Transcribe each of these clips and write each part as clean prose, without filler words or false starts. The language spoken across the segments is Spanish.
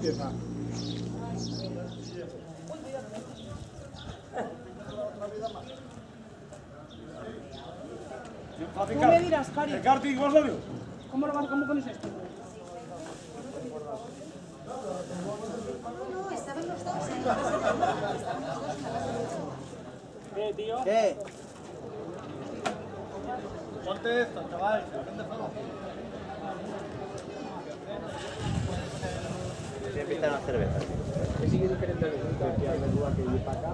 empieza. Tú me dirás, Cari. ¿El karting cómo salió? ¿Cómo pones esto? No, estaban los dos. ¿Qué, tío? ¿Qué? Ponte esto, chaval, que la gente juega. Voy a invitar una cerveza. Es diferente que hay duda que ir para acá.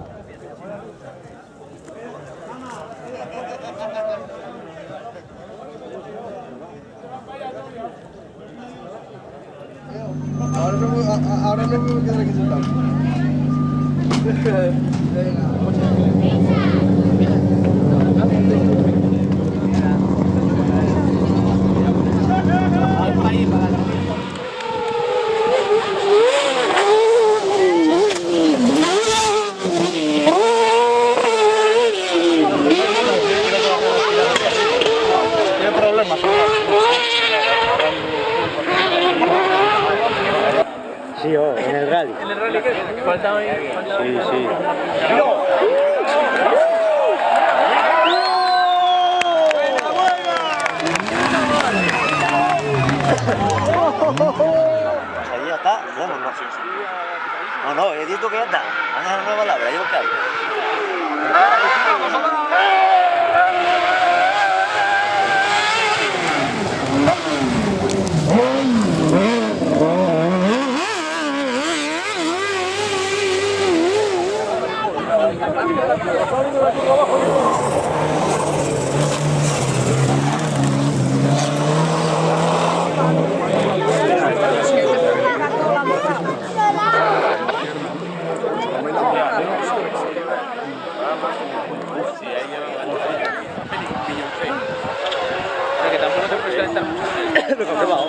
Ahora no me quedo aquí sentado. Tiene problemas. Sí, en el rally. ¿En el rally qué? Faltaba ahí. Sí, sí. Pues ahí ya está. Bueno, no, he dicho que ya está. Anda una nueva palabra, yo qué hay. Que tampoco te puedes calentar mucho. Lo confirmado.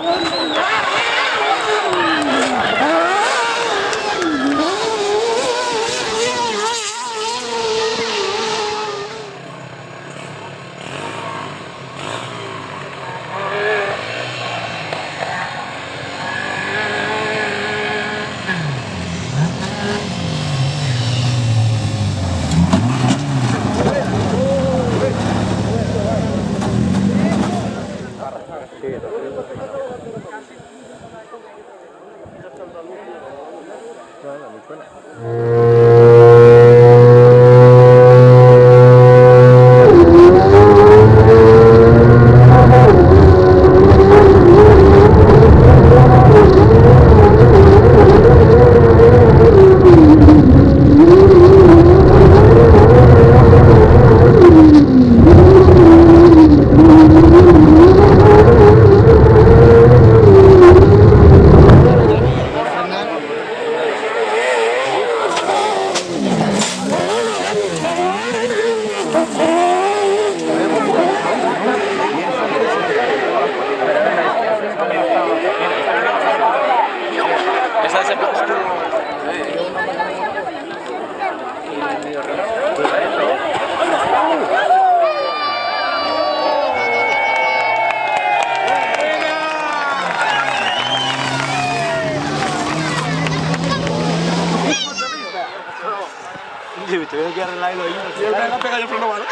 Te veo que arreglar el oído. Y el que ha pegado el freno malo.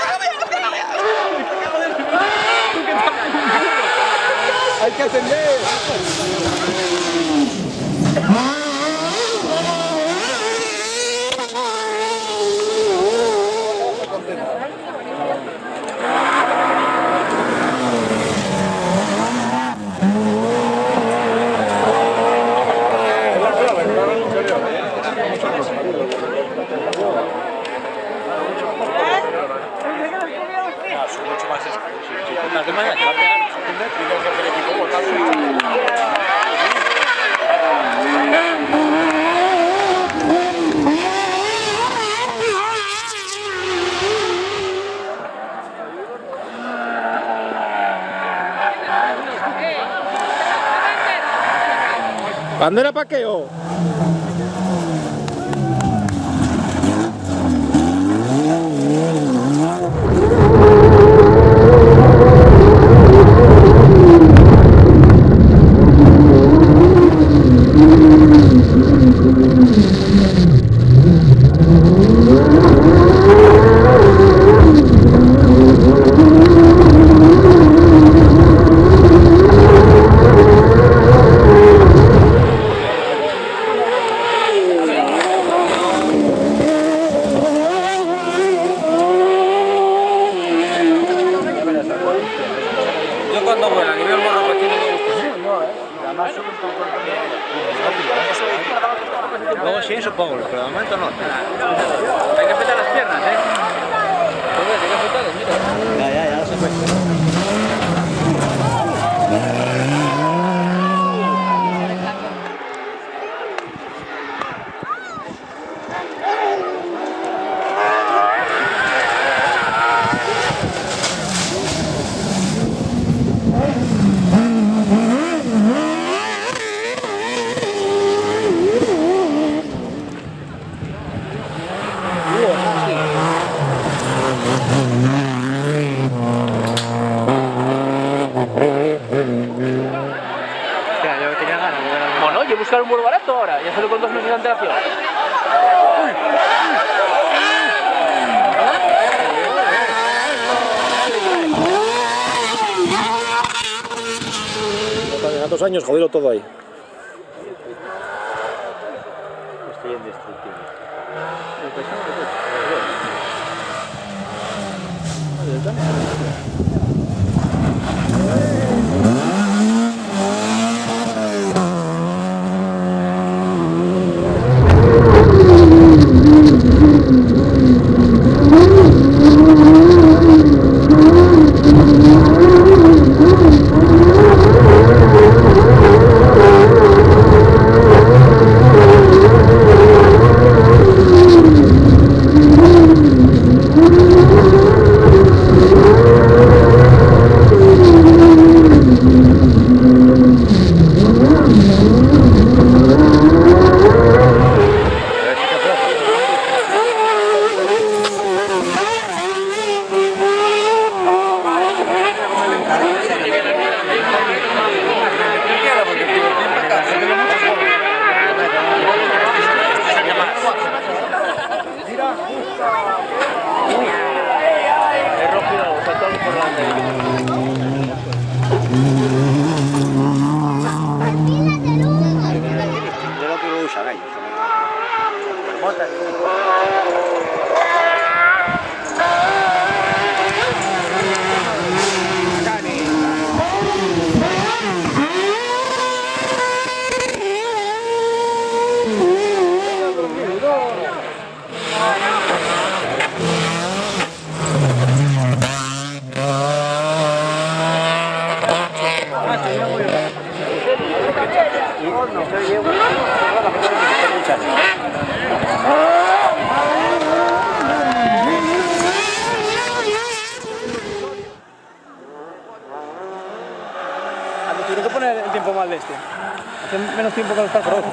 ¡Hay que atender! Mucho más exclusivo. ¿Qué manera? Que va a pegar un metro y tengo que hacer equipo botar. ¿Bandera para qué? Oh? cuando vuela, a nivel morro aquí no me gusta. Luego sí, supongo, pero de momento no. Hay que apretar las piernas, ¿eh? Joder, hay que apretarlas, mira. Ya, se fue. Hostia, yo tenía ganas de ver algo. Bueno, oye, buscar un vuelo barato ahora. Ya solo con 2 meses de antelación. A 2 años, jodelo todo ahí. Estoy indestructible. He rojido, saltado por delante. Yo lo que lo usan ellos. Tienes que poner el tiempo mal de este. Hace menos tiempo que no estás por otro.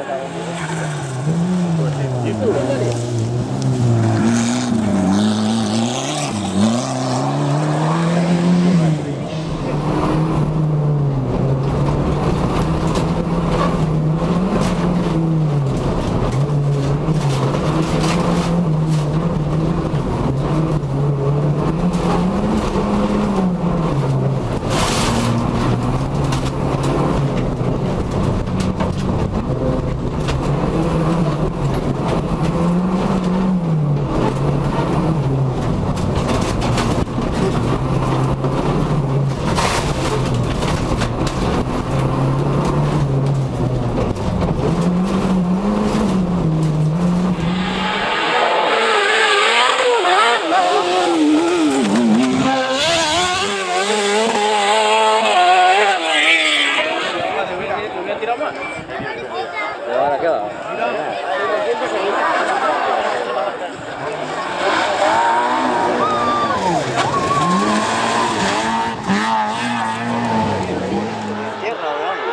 Ahora queda. Tierra o algo.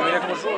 Mira cómo sube.